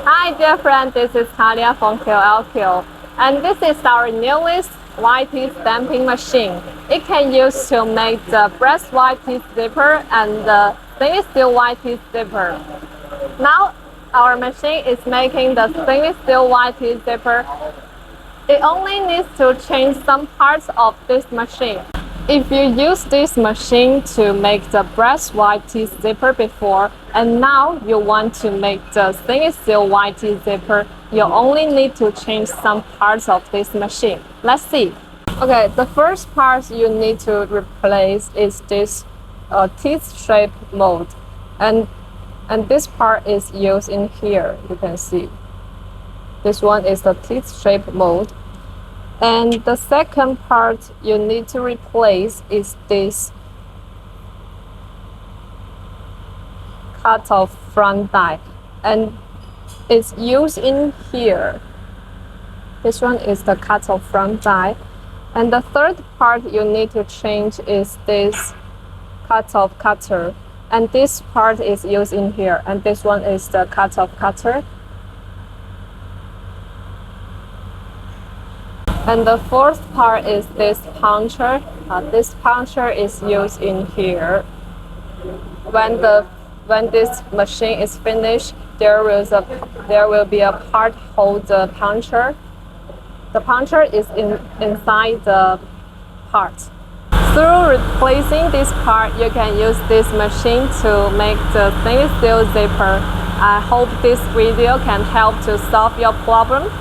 Hi dear friend, this is Talia from QLQ, and this is our newest YT stamping machine. It can use to make the brass YT zipper and the stainless steel YT zipper. Now our machine is making the stainless steel YT zipper. It only needs to change some parts of this machine. If you use this machine to make the brass YT zipper before, and now you want to make the stainless steel YT zipper, you only need to change some parts of this machine. Let's see. Okay, the first part you need to replace is this teeth-shaped mold, and this part is used in here. You can see this one is the teeth-shaped mold. And the second part you need to replace is this cut-off front die, and it's used in here. This one is the cut-off front die. And the third part you need to change is this cut-off cutter, and this part is used in here, and this one is the cut-off cutter. And the fourth part is this puncher. This puncher is used in here. When this machine is finished, there will be a part hold the puncher. The puncher is inside the part. Through replacing this part, you can use this machine to make the stainless steel zipper. I hope this video can help to solve your problem.